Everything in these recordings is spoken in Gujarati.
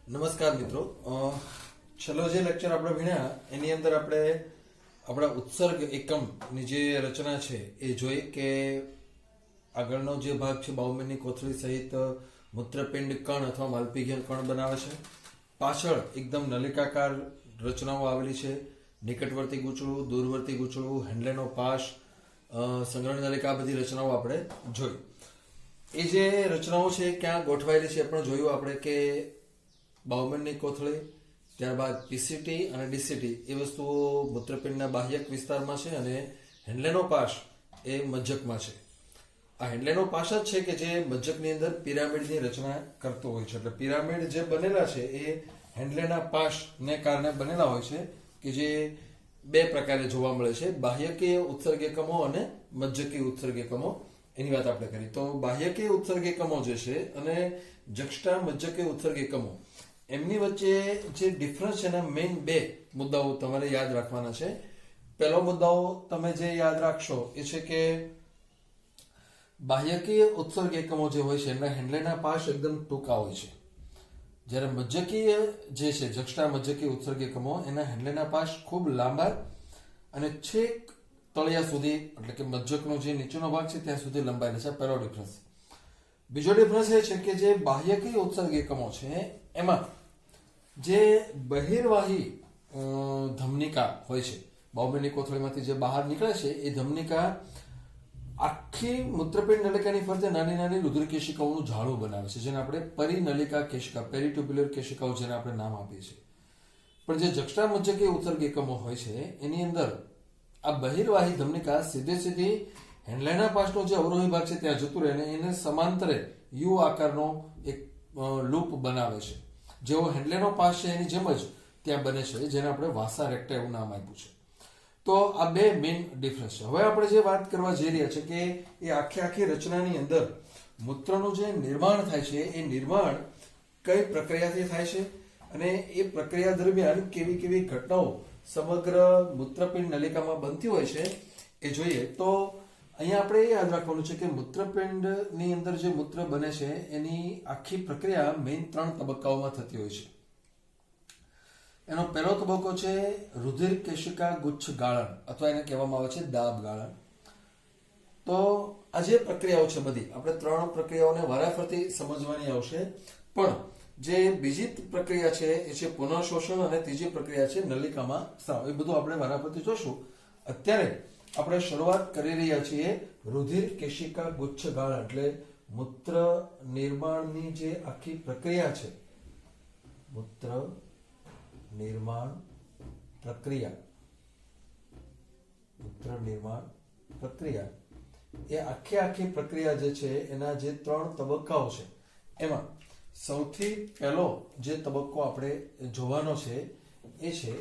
નમસ્કાર મિત્રો, છેલ્લો જે લેક્ચર આપણે ભણ્યા એની અંદર આપણે આપણા ઉત્સર્ગ એકમની જે રચના છે એ જોઈ કે આગળનો જે ભાગ છે બાઉમેનની કોથળી સહિત મૂત્રપિંડ કણ અથવા માલપીઘેલ કણ બનાવે છે. પાછળ એકદમ નલિકાકાર રચનાઓ આવેલી છે. નિકટવર્તી ગૂંચળું, દૂરવર્તી ગૂંચળું, હેન્ડલેનો પાશ, સંગ્રહ નલિકા, બધી રચનાઓ આપણે જોઈ. એ જે રચનાઓ છે ક્યાં ગોઠવાયેલી છે એ પણ જોયું આપણે કે બાઉમેનની કોથળી, ત્યારબાદ પીસીટી અને ડીસીટી એ વસ્તુઓ મૂત્રપિંડના બાહ્યક વિસ્તારમાં છે અને હેન્ડલેનો પાશ એ મજ્જકમાં છે. આ હેન્ડલેનો પાશ જ છે કે જે મજ્જકની અંદર પિરામિડની રચના કરતો હોય છે. એટલે પિરામિડ જે બનેલા છે એ હેન્ડલેના પાશને કારણે બનેલા હોય છે કે જે બે પ્રકારે જોવા મળે છે: બાહ્યકીય ઉત્સર્ગ એકમો અને મજ્જકીય ઉત્સર્ગ એકમો. એની વાત આપણે કરી તો બાહ્યકીય ઉત્સર્ગ એકમો જે છે અને જક્ષટા મજ્જકીય ઉત્સર્ગ એકમો એમની વચ્ચે જે ડિફરન્સ છે એના મેઇન બે મુદ્દાઓ તમારે યાદ રાખવાના છે. પહેલો મુદ્દાઓ તમે જે યાદ રાખશો એ છે કે બાહ્યકીય ઉત્સર્ગ એકમો જે હોય છે એમના હેન્ડલેના પાશ એકદમ ટૂંકા હોય છે, જ્યારે મજ્જકીય જે છે જક્ષટા મજ્જકીય ઉત્સર્ગ એકમો એના હેન્ડલેના પાશ ખૂબ લાંબા અને છેક તળિયા સુધી, એટલે કે મજ્જકનો જે નીચેનો ભાગ છે ત્યાં સુધી લંબાયેલા છે. પહેલો ડિફરન્સ. બીજો ડિફરન્સ એ છે કે જે બાહ્યકીય ઉત્સર્ગ એકમો છે એમાં જે બહિર્વાહી ધમનિકા હોય છે, બાઉમેનની કોથળીમાંથી જે બહાર નીકળે છે એ ધમનિકા આખી મૂત્રપિંડ નલિકાની ફરતે નાની નાની રુધિર કેશિકાઓનું જાળું બનાવે છે, જેને આપણે પરિનલિકા કેશિકા, પેરીટ્યુબ્યુલર કેશિકાઓ જેને આપણે નામ આપીએ છીએ. પણ જે જક્ષટા મજ્જકીય ઉત્સર્ગ એકમો હોય છે એની અંદર આ બહિર્વાહી ધમનિકા સીધી હેન્ડલેના પાસનો જે અવરોહી ભાગ છે ત્યાં જતું રહે અને એને સમાંતરે યુ આકારનો એક લૂપ બનાવે છે. જેવો હેન્ડલેનો પાસ છે એની જેમ જ ત્યાં બને છે, જેને આપણે વાસા રેક્ટા એવું નામ આપ્યું છે. તો આ બે મેઇન ડિફરન્સ છે. હવે આપણે જે વાત કરવા જઈ રહ્યા છે કે એ આખી રચનાની અંદર મૂત્રનું જે નિર્માણ થાય છે એ નિર્માણ કઈ પ્રક્રિયાથી થાય છે અને એ પ્રક્રિયા દરમિયાન કેવી કેવી ઘટનાઓ સમગ્ર મૂત્રપિંડ નલિકામાં બનતી હોય છે એ જોઈએ. તો અહીંયા આપણે એ યાદ રાખવાનું છે કે મૂત્રપિંડની અંદર જે મૂત્ર બને છે એની આખી પ્રક્રિયા મેઇન 3 તબક્કાઓમાં થતી હોય છે. એનો પહેલો તબક્કો છે રુધિર કેશિકા ગુચ્છ ગાળણ, અથવા એને કહેવામાં આવે છે દાબ ગાળણ. તો આ જે પ્રક્રિયાઓ છે બધી આપણે 3 પ્રક્રિયાઓને વારાફરતી સમજવાની આવશે. પણ જે બીજી પ્રક્રિયા છે એ છે પુનઃશોષણ અને ત્રીજી પ્રક્રિયા છે નલિકામાં સ્રાવ. એ બધું આપણે વારાફરતી જોશું. અત્યારે આપણે શરૂઆત કરી રહ્યા છીએ રુધિર કેશિકા ગુચ્છ ગાળણ, એટલે મૂત્ર નિર્માણની જે આખી પ્રક્રિયા છે, મૂત્ર નિર્માણ પ્રક્રિયા એ આખી પ્રક્રિયા જે છે એના જે 3 તબક્કાઓ છે એમાં સૌથી પહેલો જે તબક્કો આપણે જોવાનો છે એ છે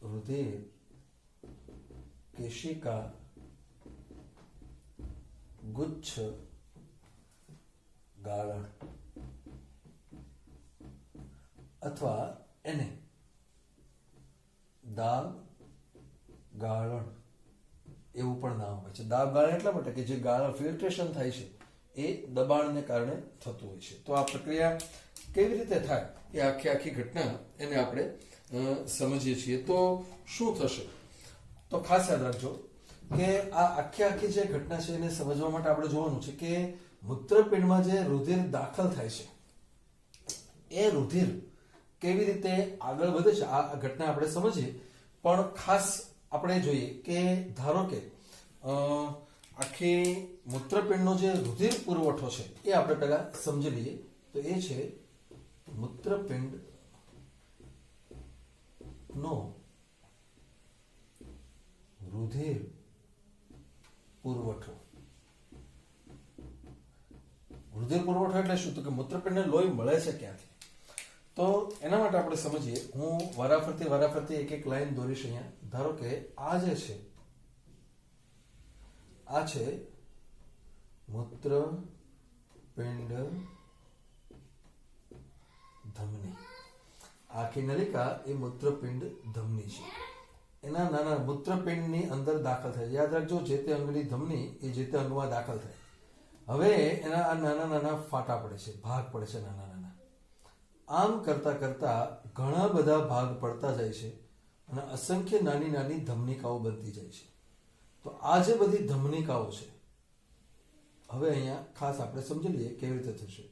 રુધિર કેશિકા ગુચ્છ ગાળણ, અથવા એને દાબ ગાળણ એવું પણ નામ હોય છે. દાબ ગાળણ એટલા માટે કે જે ગાળણ ફિલ્ટ્રેશન થાય છે એ દબાણને કારણે થતું હોય છે. તો આ પ્રક્રિયા કેવી રીતે થાય એ આખી ઘટના એને આપણે સમજીએ છીએ. તો શું થશે? તો ખાસ યાદ રાખજો કે આ આખી જે ઘટના છે એને સમજવા માટે આપણે જોવાનું છે કે મૂત્રપિંડમાં જે રુધિર દાખલ થાય છે એ રુધિર કેવી રીતે આગળ વધે છે આ ઘટના આપણે સમજીએ. પણ ખાસ આપણે જોઈએ કે ધારો કે આખી મૂત્રપિંડનો જે રુધિર પુરવઠો છે એ આપણે પહેલા સમજી લઈએ. તો એ છે મૂત્રપિંડ નો રુધિર પુરવઠો. રુધિર પુરવઠો એટલે શું? તો કે મૂત્રપિંડને લોહી મળે છે ક્યાંથી? તો એના માટે આપણે સમજીએ. હું વારાફરતી એક લાઈન દોરીશ અહીંયા. ધારો કે આ જે છે આ છે મૂત્રપિંડ ધમની. આખી નલિકા એ મૂત્રપિંડ ધમની છે. એના નાના મૂત્રપિંડની અંદર દાખલ થાય. યાદ રાખજો, જે તે અંગની ધમની એ જે તે અંગમાં દાખલ થાય. હવે એના આ નાના નાના ફાટા પડે છે, ભાગ પડે છે નાના નાના. આમ કરતા કરતા ઘણા બધા ભાગ પડતા જાય છે અને અસંખ્ય નાની નાની ધમનિકાઓ બનતી જાય છે. તો આ જે બધી ધમનિકાઓ છે, હવે અહીંયા ખાસ આપણે સમજી લઈએ કેવી રીતે થશે.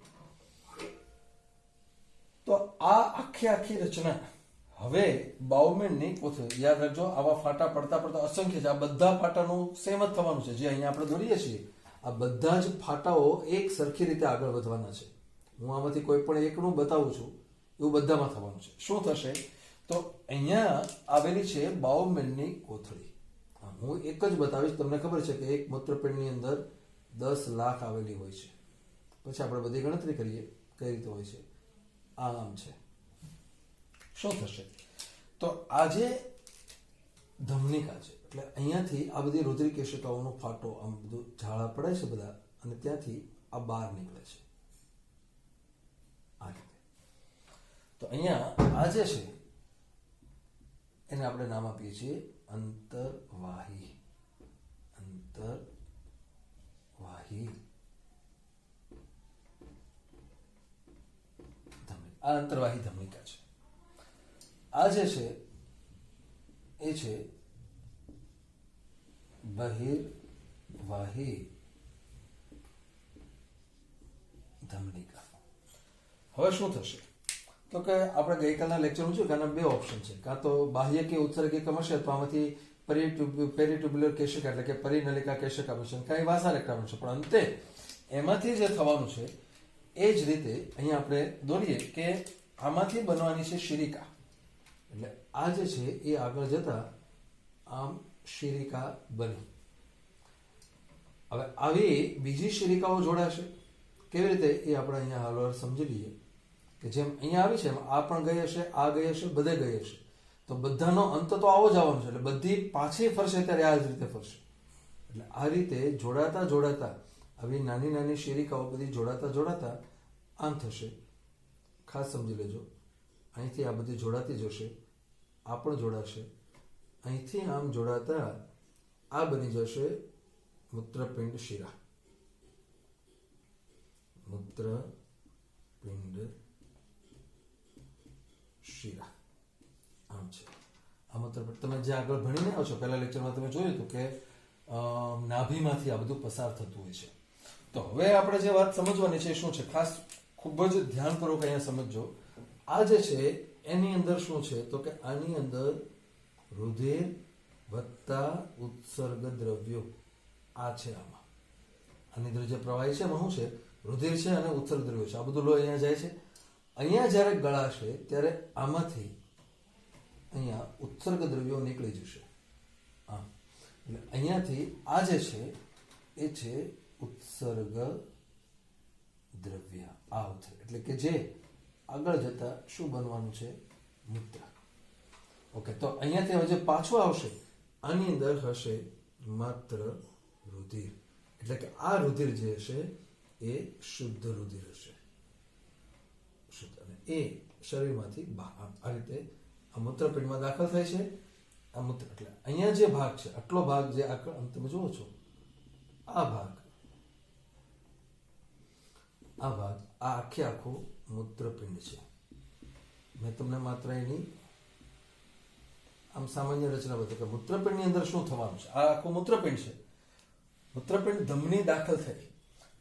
તો આ આખી રચના હવે બાઉમેનની કોથળી, યાદ રાખજો, આવા ફાટા પડતા પડતા અસંખ્ય છે. આ બધા ફાટાનું સેમ જ થવાનું છે. જે અહીંયા આપણે દોરીએ છીએ આ બધા જ ફાટાઓ એક સરખી રીતે આગળ વધવાના છે. હું આમાંથી કોઈ પણ એકનું બતાવું છું, એવું બધામાં થવાનું છે. શું થશે? તો અહીંયા આવેલી છે બાઉમેનની કોથળી. હું એક જ બતાવીશ. તમને ખબર છે કે એક મૂત્રપિંડની અંદર 10 લાખ આવેલી હોય છે. પછી આપણે બધી ગણતરી કરીએ કઈ રીતે હોય છે. આમ છે. શું થશે? તો આ જે ધમનિકા છે, એટલે અહીંયાથી આ બધી રુધિર કેશિકાઓનો ફાટો આમ બધું ઝાડા પડે છે બધા, અને ત્યાંથી આ બહાર નીકળે છે આ રીતે. તો અહીંયા આ જે છે એને આપણે નામ આપીએ છીએ અંતર્વાહી. અંતર્વાહી ધમનિકા. આ અંતર્વાહી ધમનિકા છે. આ જે છે એ છે બહિર્વાહી ધમનિકા. હવે શું થશે? તો કે આપણે ગઈકાલના લેક્ચરમાં જોયું કે આના 2 ઓપ્શન છે. કાં તો બાહ્ય કે ઉત્સર્ગિકમ હશે તો આમાંથી પેરીટ્યુબ્યુલર કેશિકા એટલે કે પરિનલિકા કેશિકા બનશે, કાંઈ વાસારેખા બનશે. પણ અંતે એમાંથી જે થવાનું છે એ જ રીતે અહીંયા આપણે દોરીએ કે આમાંથી બનવાની છે શિરિકા. એટલે આ જે છે એ આગળ જતા આમ શિરિકા બની. હવે આવી બીજી શિરિકાઓ જોડાશે. કેવી રીતે એ આપણે અહીંયા હાલ સમજી લઈએ કે જેમ અહીંયા આવી છે એમ આ પણ ગઈ હશે, આ ગઈ હશે, બધે ગઈ હશે. તો બધાનો અંત તો આવો જ આવવાનો છે. એટલે બધી પાછી ફરશે ત્યારે આ જ રીતે ફરશે. એટલે આ રીતે જોડાતા જોડાતા આવી નાની નાની શિરિકાઓ બધી જોડાતા જોડાતા આમ થશે. ખાસ સમજી લેજો. અહીંથી આ બધી જોડાતી જશે, આ પણ જોડાશે. અહીંથી આમ જોડાતા આ બની જશે મૂત્રપિંડ શિરા. મૂત્રપિંડ શિરા આમ છે. આ મૂત્રપિંડ તમે જે આગળ ભણીને આવો છો, પહેલા લેક્ચરમાં તમે જોયું હતું કે નાભીમાંથી આ બધું પસાર થતું હોય છે. તો હવે આપણે જે વાત સમજવાની છે શું છે, ખાસ ખૂબ જ ધ્યાનપૂર્વક અહીંયા સમજજો. આ જે છે એની અંદર શું છે? તો કે આની અંદર રુધિર વત્તા ઉત્સર્ગ દ્રવ્યો આ છે. આમાં આની અંદર જે પ્રવાહી છે એમાં શું છે? રુધિર છે અને ઉત્સર્ગ દ્રવ્યો છે. આ બધું લોહી અહીંયા જાય છે. અહીંયા જ્યારે ગળાશે ત્યારે આમાંથી અહીંયા ઉત્સર્ગ દ્રવ્યો નીકળી જશે. હા, એટલે અહીંયાથી આ જે છે એ છે ઉત્સર્ગ દ્રવ્ય. આ ઉત્સર્ગ એટલે કે જે આગળ જતા શું બનવાનું છે? મૂત્ર. ઓકે, તો અહીંયાથી હવે જે પાછું આવશે આની અંદર હશે માત્ર રુધિર. એટલે કે આ રુધિર જે હશે એ શુદ્ધ રુધિર હશે. શુદ્ધ. અને એ શરીરમાંથી બહાર આ રીતે આ મૂત્રપિંડમાં દાખલ થાય છે. આ મૂત્ર એટલે અહીંયા જે ભાગ છે, આટલો ભાગ જે તમે જુઓ છો, આ ભાગ આ આખે આખું મૂત્રપિંડ છે. મેં તમને માત્ર એની આમ સામાન્ય રચના બતાવી કે મૂત્રપિંડની અંદર શું થવાનું છે. આ આખું મૂત્રપિંડ છે. મૂત્રપિંડ ધમની દાખલ થઈ,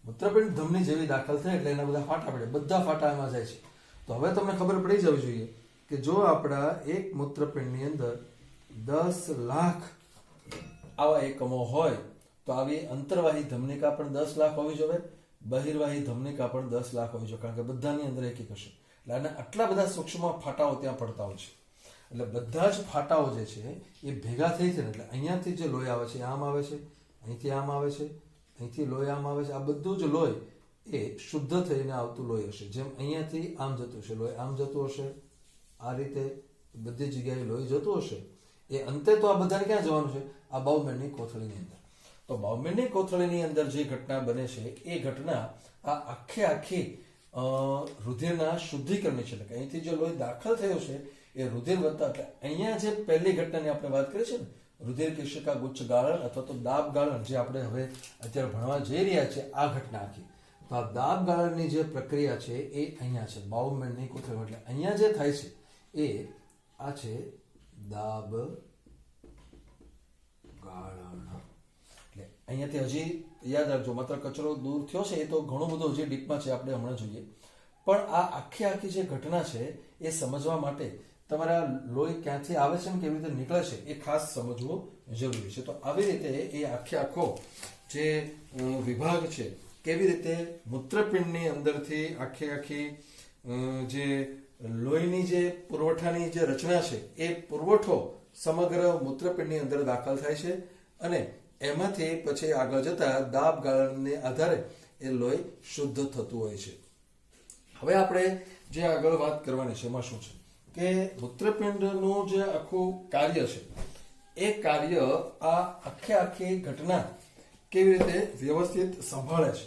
મૂત્રપિંડ ધમની જેવી દાખલ થઈ એટલે એના બધા ફાટા પડે. બધા ફાટા એમાં જાય છે. તો હવે તમને ખબર પડી જવી જોઈએ કે જો આપણા એક મૂત્રપિંડની અંદર 10 લાખ આવા એકમો હોય તો આવી અંતર્વાહી ધમનિકા પણ 10 લાખ હોવી જોઈએ, બહિર્વાહી ધમનિકા પણ 10 લાખ હોવી જોઈએ. કારણ કે બધાની અંદર એક હશે. એટલે આના આટલા બધા સૂક્ષ્મ ફાટાઓ ત્યાં પડતા હોય છે. એટલે બધા જ ફાટાઓ જે છે એ ભેગા થઈ છે ને એટલે અહીંયાથી જે લોહી આવે છે આમ આવે છે, અહીંથી આમ આવે છે, અહીંથી લોહી આમ આવે છે. આ બધું જ લોહી એ શુદ્ધ થઈને આવતું લોહી હશે. જેમ અહીંયાથી આમ જતું હશે, લોહી આમ જતું હશે, આ રીતે બધી જગ્યાએ લોહી જતું હશે. એ અંતે તો આ બધાને ક્યાં જવાનું છે? આ બાઉમેનની કોથળીની અંદર. તો બાઉમેનની કોથળીની અંદર જે ઘટના બને છે એ ઘટના આ આખી રુધિરના શુદ્ધિકરણની છે. એટલે કે અહીંથી જે લોહી દાખલ થયો છે એ રુધિર વધતા એટલે અહીંયા જે પહેલી ઘટનાની આપણે વાત કરી છે ને રુધિર કેશિકા ગુચ્છ ગાળણ અથવા તો દાબ ગાળણ, જે આપણે હવે અત્યારે ભણવા જઈ રહ્યા છીએ, આ ઘટના આખી. તો આ દાબ ગાળણની જે પ્રક્રિયા છે એ અહીંયા છે, બાઉમેનની કોથળી. એટલે અહીંયા જે થાય છે એ આ છે દાબ ગાળણ. એટલે અહીંયાથી હજી યાદ રાખજો, માત્ર કચરો દૂર થયો છે, એ તો ઘણું બધું હજી ડીપમાં છે, આપણે હમણાં જોઈએ. પણ આ આખી જે ઘટના છે એ સમજવા માટે તમારા લોહી ક્યાંથી આવે છે ને કેવી રીતે નીકળે છે એ ખાસ સમજવું જરૂરી છે. તો આવી રીતે એ આખો જે વિભાગ છે, કેવી રીતે મૂત્રપિંડની અંદરથી આખી જે લોહીની જે પુરવઠાની જે રચના છે એ પુરવઠો સમગ્ર મૂત્રપિંડની અંદર દાખલ થાય છે અને એમાંથી પછી આગળ જતા દાબ ગાળણને આધારે એ લોહી શુદ્ધ થતું હોય છે. હવે આપણે જે આગળ વાત કરવાની છે એમાં શું છે કે મૂત્રપિંડનું જે આખું કાર્ય છે એ કાર્ય આ આખી ઘટના કેવી રીતે વ્યવસ્થિત સંભાળે છે.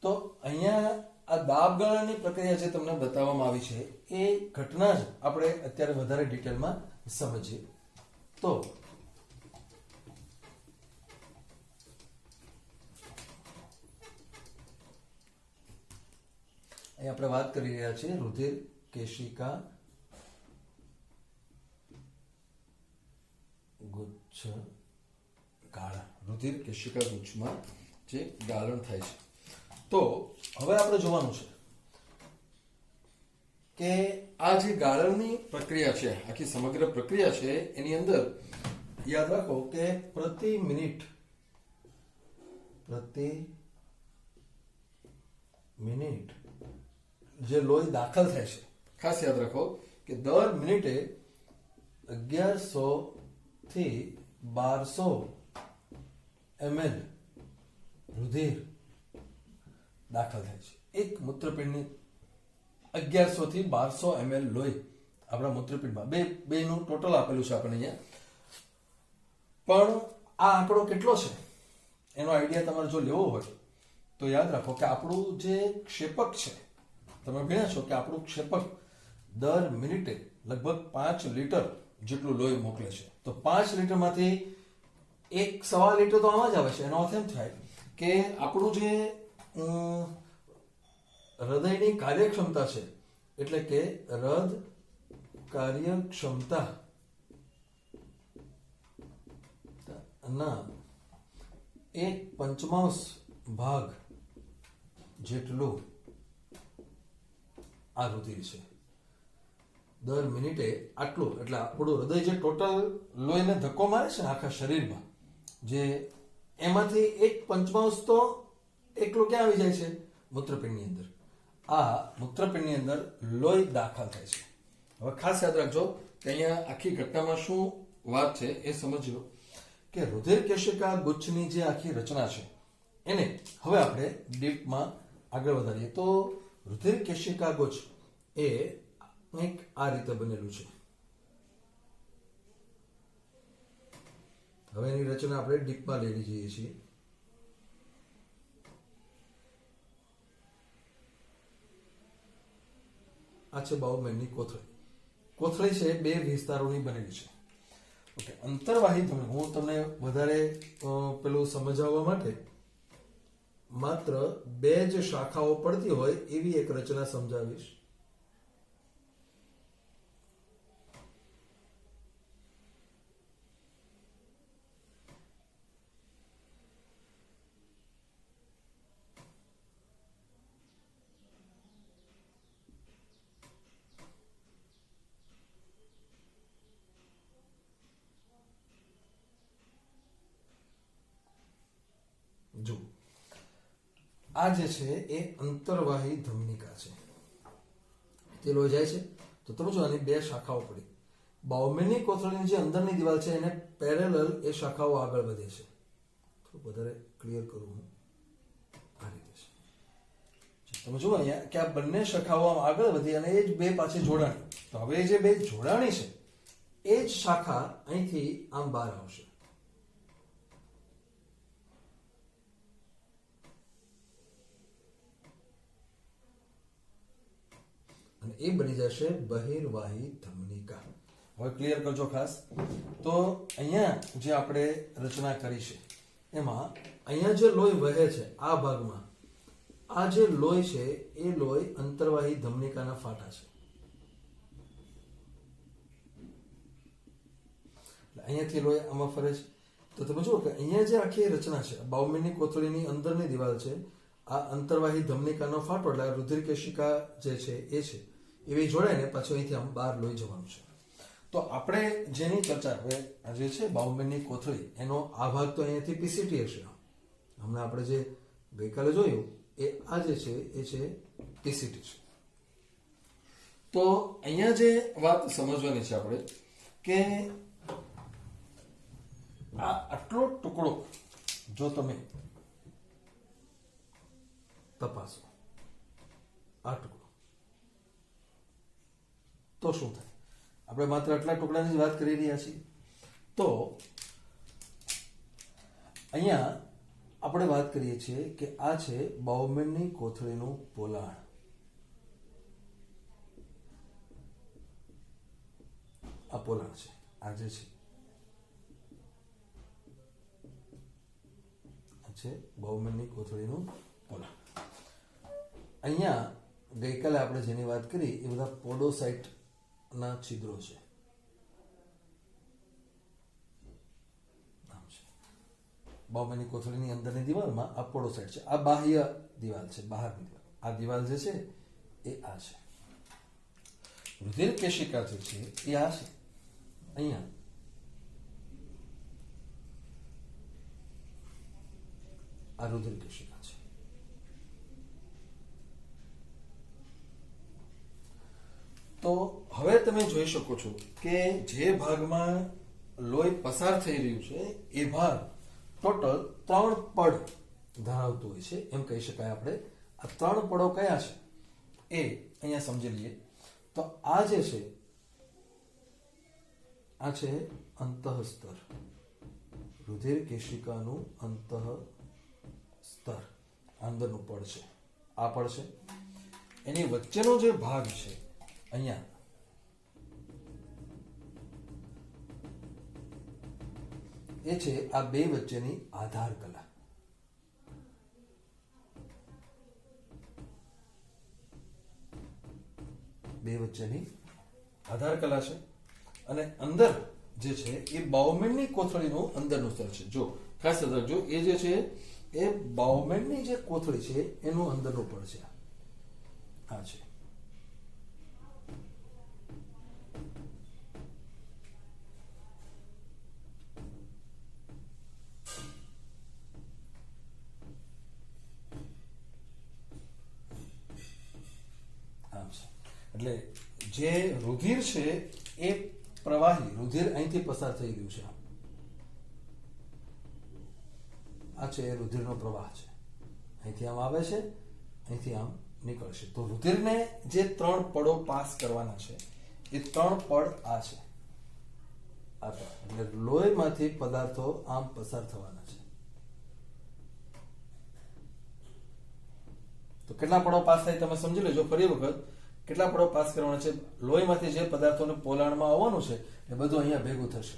તો અહીંયા આ દાબ ગાળણની પ્રક્રિયા જે તમને બતાવવામાં આવી છે એ ઘટના જ આપણે અત્યારે વધારે ડિટેલમાં સમજીએ. તો અહીં આપણે વાત કરી રહ્યા છીએ રુધિર કેશિકા ગુચ્છ ગાળણ. રુધિર કેશિકા ગુચ્છમાં જે ગાળણ થાય છે. તો હવે આપણે જોવાનું છે કે આ જે ગાળણની પ્રક્રિયા છે, આખી સમગ્ર પ્રક્રિયા છે, એની અંદર યાદ રાખો કે પ્રતિ મિનિટ જે લોહી દાખલ થાય છે, ખાસ યાદ રાખો કે દર મિનિટે 1100 થી 1200 ml રુધિર દાખલ થાય છે. એક મૂત્રપિંડની 1100 થી 1200 ml લોહી આપણા મૂત્રપિંડમાં, બેનું ટોટલ આપેલું છે આપણને અહીંયા. પણ આ આંકડો કેટલો છે એનો આઈડિયા તમારે જો લેવો હોય તો યાદ રાખો કે આપણું જે ક્ષેપક છે, તમે ભણ્યા છો કે આપણું ક્ષેપક દર મિનિટે લગભગ 5 લીટર જેટલું લોહી મોકલે છે. તો 5 લીટરમાંથી 1.25 લીટર તો આમાં જ આવે છે. એનો અર્થ એમ થાય કે આપણું જે હૃદયની કાર્યક્ષમતા છે, એટલે કે હૃદ કાર્યક્ષમતા ના 1/5 ભાગ જેટલું આ રુધિર છે દર મિનિટે. આટલું એટલે આપણું હૃદય જે ટોટલ લોહીને ધક્કો મારે છે ને આખા શરીરમાં, જે એમાંથી 1/5 તો એકલું ક્યાં આવી જાય છે? મૂત્રપિંડની અંદર. આ મૂત્રપિંડની અંદર લોહી દાખલ થાય છે. હવે ખાસ યાદ રાખજો કે અહીંયા આખી ઘટનામાં શું વાત છે એ સમજ્યો કે રુધિર કેશિકા ગુચ્છની જે આખી રચના છે એને હવે આપણે ડીપમાં આગળ વધારીએ. તો રુધિર કેશિકા ગુચ્છ એ કંઈક આ રીતે બનેલું છે. હવે એની રચના આપણે ડીપમાં લઈ જઈએ છીએ. આ છે બાઉમેનની કોથળી. કોથળી છે બે વિસ્તારોની બનેલી છે. ઓકે, અંતરવાહી ધમની હું તમને વધારે પેલું સમજાવવા માટે માત્ર બે જ શાખાઓ પડતી હોય એવી એક રચના સમજાવીશ. જો આ જે છે એ અંતરવાહી ધમનિકા છે. તે લોહી જાય છે તો તમે જો આની બે શાખાઓ પડી. બાઉમેનની કોથળીની જે અંદરની દિવાલ છે એને પેરેલલ એ શાખાઓ આગળ વધે છે. થોડું વધારે ક્લિયર કરું હું. આ રીતે છે. તમે જુઓ અહીંયા કે આ બંને શાખાઓ આમ આગળ વધી અને એ જ બે પાછી જોડાણી. તો હવે જે બે જોડાણી છે એ જ શાખા અહીંથી આમ બહાર આવશે. અને એ બની જશે બહિર્વાહી ધમનિકા. હવે ક્લિયર કરજો ખાસ. તો અહીંયા જે આપણે રચના કરી છે એમાં અહીંયા જે લોહી વહે છે આ ભાગમાં, આ જે લોહી છે એ લોહી અંતર્વાહી ધમનિકાના ફાટા છે. અહીંયાથી લોહી આમાં ફરે છે. તો તમે જુઓ કે અહીંયા જે આખી રચના છે, બાઉમેનની કોથળીની અંદરની દિવાલ છે, આ અંતર્વાહી ધમનિકાનો ફાટો એટલે રુધિર કેશિકા જે છે એ છે, એવી જોડાય ને પાછું અહીંથી આમ બહાર લોહી જવાનું છે. તો આપણે જેની ચર્ચા હવે જે છે બાઉમેનની કોથળી, એનો આ ભાગ તો અહીંયાથી પીસીટી હશે. હમણાં આપણે જે ગઈકાલે જોયું એ આ જે છે એ છે પીસીટી છે. તો અહીંયા જે વાત સમજવાની છે આપણે કે આ આટલો ટુકડો જો તમે તપાસો, આ ટુકડો, તો શું થાય? આપણે માત્ર આટલા ટુકડાની જ વાત કરી રહ્યા છીએ. તો અહીંયા આપણે વાત કરીએ છીએ કે આ છે બાઉમેનની કોથળીનું પોલાણ. આ પોલાણ છે, આ જે છે બાઉમેનની કોથળીનું પોલાણ. અહીંયા ગઈકાલે આપણે જેની વાત કરી એ બધા પોડોસાઇટ ના છિદ્રો છે. બાઉમેનની કોથળીની અંદરની દિવાલમાં આ પોડોસાઇટ છે. આ બાહ્ય દિવાલ છે, બહારની દિવાલ. આ દિવાલ જે છે એ આ છે. રુધિર કેશિકા જે છે એ આ છે. અહીંયા આ રુધિર કેશિકા છે. તો હવે તમે જોઈ શકો છો કે જે ભાગમાં લોહી પસાર થઈ રહ્યું છે એ ભાગ ટોટલ 3 પડ ધરાવતું હોય છે એમ કહી શકાય આપણે. આ 3 પડો કયા છે એ અહીંયા સમજી લઈએ. તો આ જે છે આ છે અંતઃસ્તર, રુધિર કેશિકાનું અંતઃસ્તર, અંદરનું પડ છે. આ પડ છે. એની વચ્ચેનો જે ભાગ છે અહીંયા એ છે આ બે વચ્ચેની આધાર કલા. બે વચ્ચેની આધાર કલા છે. અને અંદર જે છે એ બાઉમેનની કોથળીનું અંદરનું સ્તર છે. જો ખાસ યાદ રાખજો, એ જે છે એ બાઉમેનની જે કોથળી છે એનું અંદરનું પડ છે. આ છે. એટલે જે રુધિર છે એ પ્રવાહી રુધિર અહીંથી પસાર થઈ રહ્યું છે. આ છે રુધિરનો પ્રવાહ છે. અહીંથી આમ આવે છે, અહીંથી આમ નીકળશે. તો રુધિરને જે 3 પડો પાસ કરવાના છે એ 3 પડ આ છે. આ એટલે લોહીમાંથી પદાર્થો આમ પસાર થવાના છે. તો કેટલા પડો પાસ થાય તમે સમજી લેજો. ફરી વખત કેટલા પડો પાસ કરવાના છે? લોહીમાંથી જે પદાર્થોને પોલાણમાં આવવાનું છે એ બધું અહીંયા ભેગું થશે.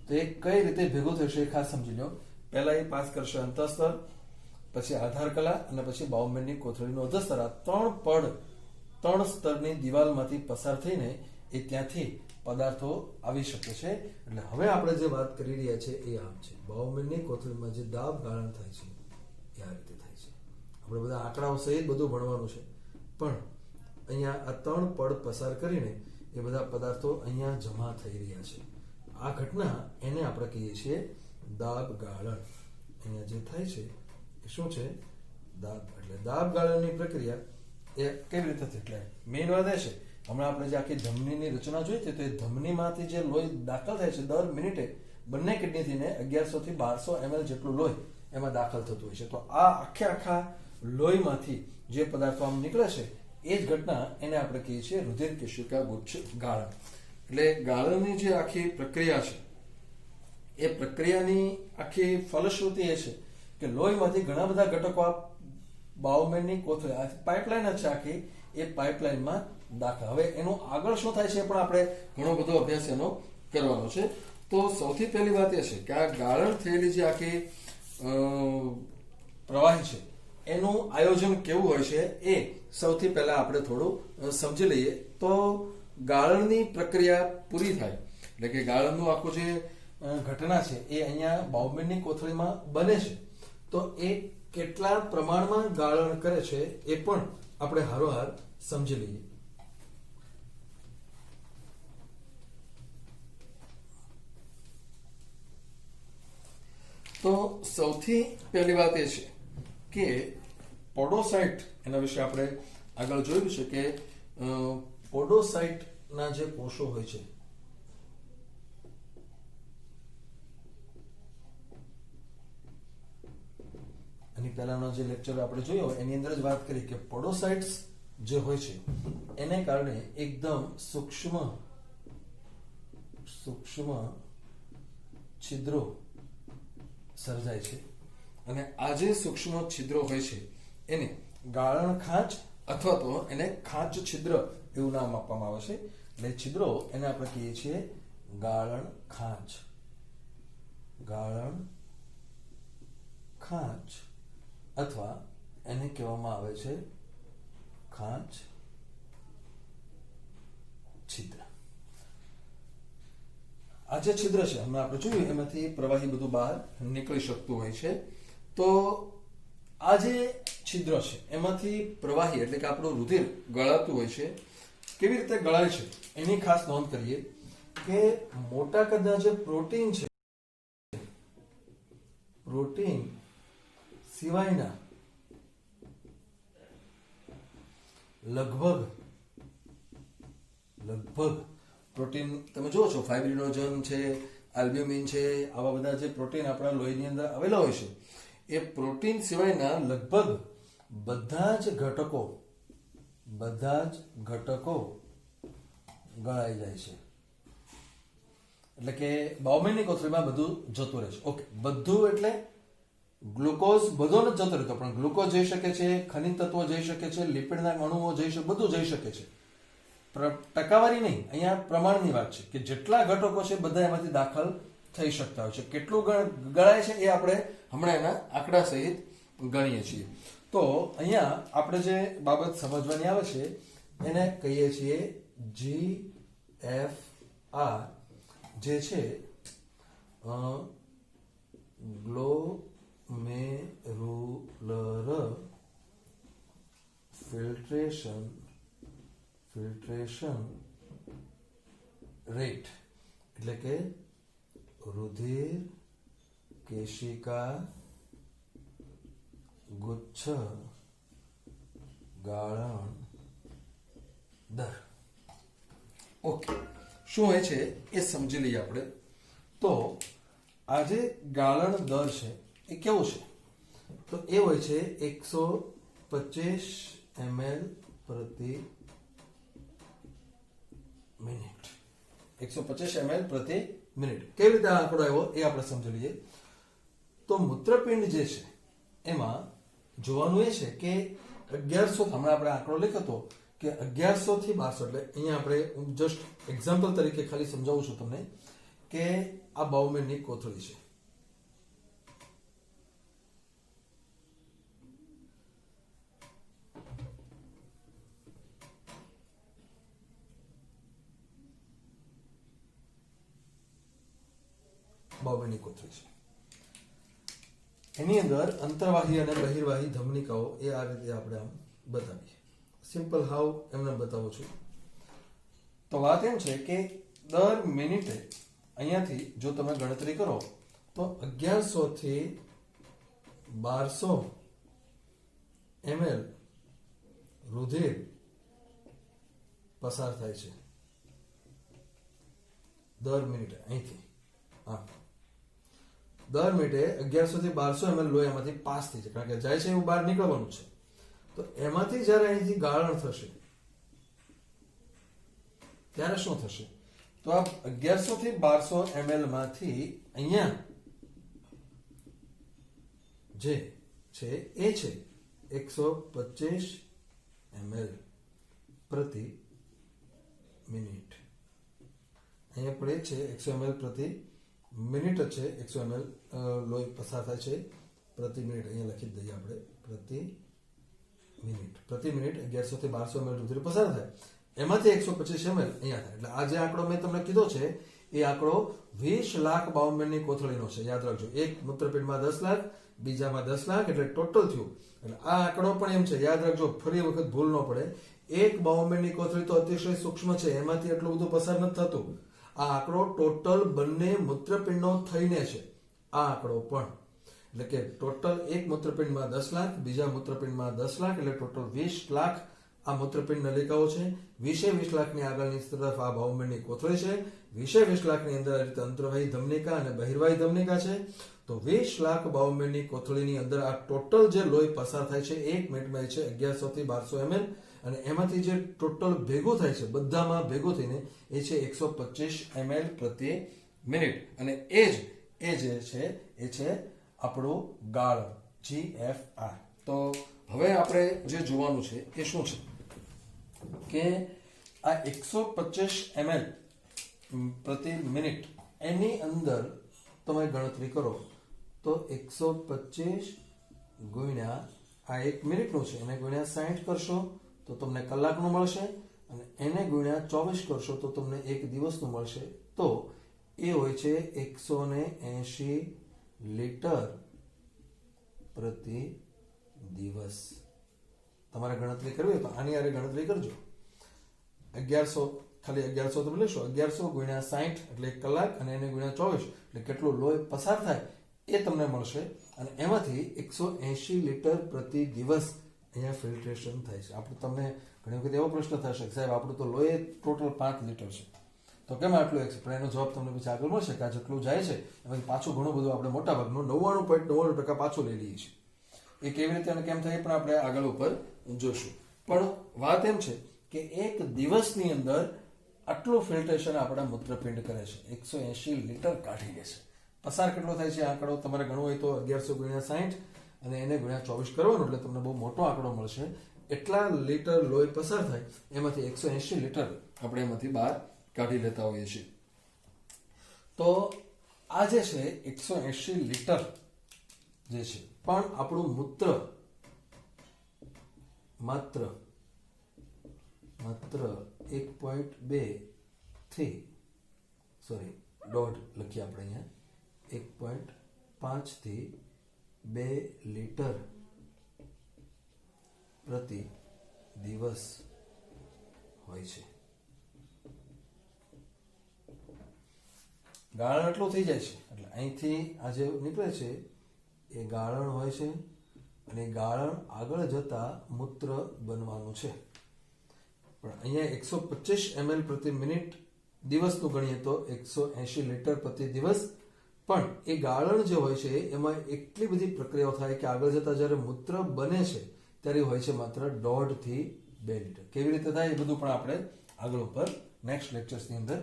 તો એ કઈ રીતે ભેગું થશે એ ખાસ સમજી લો. પહેલા એ પાસ કરશે અંતઃસ્તર, પછી આધાર કલા અને પછી બાઉમેનની કોથળીનું અધસ્તર. આ 3 પડ 3 સ્તરની દિવાલમાંથી પસાર થઈને એ ત્યાંથી પદાર્થો આવી શકે છે. એટલે હવે આપણે જે વાત કરી રહ્યા છે એ આમ છે. બાઉમેનની કોથળીમાં જે દાબ ગાળણ થાય છે એ આ રીતે થાય છે. આપણે બધા આંકડાઓ સહિત બધું ભણવાનું છે, પણ અહીંયા આ 3 પડ પસાર કરીને એ બધા પદાર્થો અહીંયા જમા થઈ રહ્યા છે. આ ઘટના એને આપણે કહીએ છીએ દાબ ગાળણ. અહીંયા જે થાય છે એ શું છે? દાબ. એટલે દાબ ગાળણની પ્રક્રિયા એ કેવી રીતે થાય? એટલે મેઇન વાત એ છે, હમણાં આપણે જે આખી ધમનીની રચના જોઈ હતી તો એ ધમનીમાંથી જે લોહી દાખલ થાય છે દર મિનિટે બંને કિડનીથી 1100 થી 1200 ml જેટલું લોહી એમાં દાખલ થતું હોય છે. તો આ આખા લોહીમાંથી જે પદાર્થો આમ નીકળે છે એ જ ઘટના એને આપણે કહીએ છીએ રુધિર કેશિકા ગુચ્છ ગાળણ. એટલે ગાળણની જે આખી પ્રક્રિયા છે એ પ્રક્રિયાની આખી ફલશ્રુતિ એ છે કે લોહીમાંથી ઘણા બધા ઘટકો આ બાઉમેનની કોથળી પાઇપલાઇન છે આખી, એ પાઇપલાઇનમાં દાખલા. હવે એનું આગળ શું થાય છે પણ આપણે ઘણો બધો અભ્યાસ એનો કરવાનો છે. તો સૌથી પહેલી વાત એ છે કે આ ગાળણ થયેલી જે આખી પ્રવાહી છે એનું આયોજન કેવું હોય છે એ સૌથી પહેલા આપણે થોડું સમજી લઈએ. તો ગાળણની પ્રક્રિયા પૂરી થાય એટલે કે ગાળણનું આખું જે ઘટના છે એ અહીંયા બાઉમેનની કોથળીમાં બને છે. તો એ કેટલા પ્રમાણમાં ગાળણ કરે છે એ પણ આપણે હારોહાર સમજી લઈએ. તો સૌથી પહેલી વાત એ છે કે પોડોસાઇટ, એના વિશે આપણે આગળ જોયું છે કે પોડોસાઇટના જે કોષો હોય છે એની પહેલાનો જે લેક્ચર આપણે જોયો એની અંદર જ વાત કરી કે પોડોસાઇટ્સ જે હોય છે એને કારણે એકદમ સૂક્ષ્મ છિદ્રો સર્જાય છે અને આ જે સૂક્ષ્મ છિદ્રો હોય છે એને ગાળણ ખાંચ અથવા તો એને ખાંચ છિદ્ર એવું નામ આપવામાં આવે છે. એટલે છિદ્રો એને આપણે કહીએ છીએ ગાળણ ખાંચ અથવા એને કહેવામાં આવે છે ખાંચ છિદ્ર. આ જે છિદ્ર છે હમણાં આપણે જોયું એમાંથી પ્રવાહી બધું બહાર નીકળી શકતું હોય છે. તો આ જે છિદ્ર છે એમાંથી પ્રવાહી એટલે કે આપણું રુધિર ગળાતું હોય છે. કેવી રીતે ગળાય છે એની ખાસ નોંધ કરીએ કે મોટા કદના જે પ્રોટીન છે, પ્રોટીન સિવાયના લગભગ પ્રોટીન તમે જુઓ છો, ફાઇબ્રિનોજન છે, આલ્બ્યુમિન છે, આવા બધા જે પ્રોટીન આપણા લોહીની અંદર આવેલા હોય છે એ પ્રોટીન સિવાયના લગભગ બધા જ ઘટકો ગળાઈ જાય છે. એટલે કે બાઉમેનની કોથળીમાં બધું જતું રહે છે. ઓકે, બધું એટલે ગ્લુકોઝ બધો જ જતો રહેતો, પણ ગ્લુકોઝ જઈ શકે છે, ખનિજ તત્વો જઈ શકે છે, લિપિડના અણુઓ જઈ શકે, બધું જઈ શકે છે. ટકાવારી નહીં, અહીંયા પ્રમાણની વાત છે કે જેટલા ઘટકો છે બધા એમાંથી દાખલ થઈ શકતા હોય છે. કેટલું ગળાય છે એ આપણે હમણાં એના આંકડા સહિત ગણીએ છીએ. તો અહીંયા આપણે જે બાબત સમજવાની આવે છે એને કહીએ છીએ GFR, જે છે ગ્લોમેરુલર ફિલ્ટ્રેશન રેટ, એટલે કે રુધિર કેશિકા ગુચ્છ ગાળણ દર. ઓકે, શું હોય છે એ સમજી લઈએ આપણે. તો આ જે ગાળણ દર છે એ કેવું છે? તો એ હોય છે 125 ml પ્રતિ મિનિટ. 125 ml પ્રતિ મિનિટ. કેવી રીતે આંકડો આવ્યો એ આપણે સમજી લઈએ. તો મૂત્રપિંડ જે છે એમાં જોવાનું એ છે કે 1100, હમણાં આપણે આંકડો લખ્યો હતો કે 1100 થી 1200, એટલે અહીંયા આપણે જસ્ટ એક્ઝામ્પલ તરીકે ખાલી સમજાવું છું તમને કે આ બાઉમેનની કોથળી છે. બાઉમેનની કોથળી છે. એની અંદર અંતર્વાહી અને બહિર્વાહી ધમનિકાઓ એ આ રીતે આપણે આમ બતાવીએ. સિમ્પલ હાવ એમને બતાવું છું. તો વાત એમ છે કે દર મિનિટે અહીંયાથી જો તમે ગણતરી કરો તો 1100 થી 1200 ml રુધિર પસાર થાય છે દર મિનિટે. અહીંથી દર મિનિટે 1100 થી 1200 ml લોહી એમાંથી પાસ થઈ છે, કારણ કે જાય છે એવું બહાર નીકળવાનું છે. તો એમાંથી જ્યારે અહીંથી ગાળણ થશે ત્યારે શું થશે? તો આ 1100 થી 1200 ml માંથી અહીંયા જે છે એ છે 125 ml પ્રતિ મિનિટ. અહીંયા પડે છે 100 ml પ્રતિ મિનિટ જ છે. 100 ml લોહી પસાર થાય છે પ્રતિ મિનિટ. અહીંયા લખી જ દઈએ આપણે પ્રતિ મિનિટ. પ્રતિ મિનિટ 1100 થી 1200 ml રુધિર પસાર થાય. એમાંથી 125 ml અહીંયા થાય. એટલે આ જે આંકડો મેં તમને કીધો છે એ આંકડો 20 લાખ બાઉમેનની કોથળીનો છે. યાદ રાખજો, એક મૂત્રપિંડમાં 10 લાખ, બીજામાં 10 લાખ, એટલે ટોટલ થયું. એટલે આ આંકડો પણ એમ છે, યાદ રાખજો, ફરી વખત ભૂલ ન પડે. એક બાઉમેનની કોથળી તો અતિશય સૂક્ષ્મ છે, એમાંથી એટલું બધું પસાર નથી થતું. આ આંકડો ટોટલ બંને મૂત્રપિંડનો થઈને છે. આ આંકડો પણ એટલે કે ટોટલ એક મૂત્રપિંડમાં 10 લાખ, બીજા મૂત્રપિંડમાં 10 લાખ, એટલે ટોટલ 20 લાખ આ મૂત્રપિંડ નલિકાઓ છે. 20 લાખની આગળની તરફ આ બાઉમેનની કોથળી છે. 20 લાખની અંદર આ રીતે અંતર્વાહી ધમનિકા અને બહિર્વાહી ધમનિકા છે. તો 20 લાખ બાઉમેનની કોથળીની અંદર આ ટોટલ જે લોહી પસાર થાય છે 1 મિનિટમાં એ છે 1100 થી 1200 ml. અને એમાંથી જે ટોટલ ભેગું થાય છે બધામાં ભેગું થઈને એ છે 125 ml પ્રતિ મિનિટ. અને એ જે છે એ છે આપણું ગાળણ, GFR. તો હવે આપણે જે જોવાનું છે એ શું છે કે આ 125 ml પ્રતિ મિનિટ એની અંદર તમે ગણતરી કરો તો 125 ગુણ્યા આ 1 મિનિટનું છે એને ગુણ્યા 60 કરશો તો તમને કલાકનું મળશે, અને એને ગુણ્યા 24 કરશો તો તમને એક દિવસનું મળશે. તો એ હોય છે 180 લીટર પ્રતિ દિવસ. તમારે ગણતરી કરવી હોય તો આની આરે ગણતરી કરજો. 1100 ખાલી 1100 તમે લેશો, 1100 ગુણ્યા 60 એટલે 1 કલાક, અને એને ગુણ્યા 24 એટલે કેટલું લોહી પસાર થાય એ તમને મળશે. અને એમાંથી 180 લીટર પ્રતિ દિવસ અહીંયા ફિલ્ટ્રેશન થાય છે. આપણે તમને ઘણી વખત એવો પ્રશ્ન થશે કે સાહેબ આપણું તો લોહી ટોટલ 5 લીટર છે, તો કેમ આટલું એક છે? પણ એનો જવાબ તમને પછી આગળ મળશે કે આ જેટલું જાય છે એમાંથી પાછું ઘણું બધું આપણે મોટા ભાગનું 99.99% પાછું લઈ લઈએ છીએ. એ કેવી રીતે અને કેમ થાય પણ આપણે આગળ ઉપર જોશું. પણ વાત એમ છે કે એક દિવસની અંદર આટલું ફિલ્ટ્રેશન આપણા મૂત્રપિંડ કરે છે, 180 લીટર કાઢી લે છે. પસાર કેટલો થાય છે આંકડો તમારે ગણવો હોય તો 1100 ગુણ્યા 60 અને એને ગુણ્યા 24 કરવાનું, એટલે તમને બહુ મોટો આંકડો મળશે. એટલા લીટર લોહી પસાર થાય, એમાંથી 180 લીટર આપણે એમાંથી બહાર કાઢી લેતા હોઈએ છીએ. તો આ જે છે 180 લીટર જે છે, પણ આપણું મૂત્ર માત્ર 1.2 થી દોઢ લખીએ આપણે અહીંયા 1.5 થી 2 લીટર પ્રતિ દિવસ હોય છે. ગાળણ એટલું થઈ જાય છે. એટલે અહીંથી આ જે નીકળે છે એ ગાળણ હોય છે, અને ગાળણ આગળ જતા મૂત્ર બનવાનું છે. પણ અહીંયા 125 ml પ્રતિ મિનિટ દિવસનું ગણીએ તો 180 લીટર પ્રતિ દિવસ. પણ એ ગાળણ જે હોય છે એમાં એટલી બધી પ્રક્રિયાઓ થાય કે આગળ જતા જ્યારે મૂત્ર બને છે ત્યારે હોય છે માત્ર 1.5 થી 2 લીટર. કેવી રીતે થાય એ બધું પણ આપણે આગળ ઉપર નેક્સ્ટ લેક્ચર્સની અંદર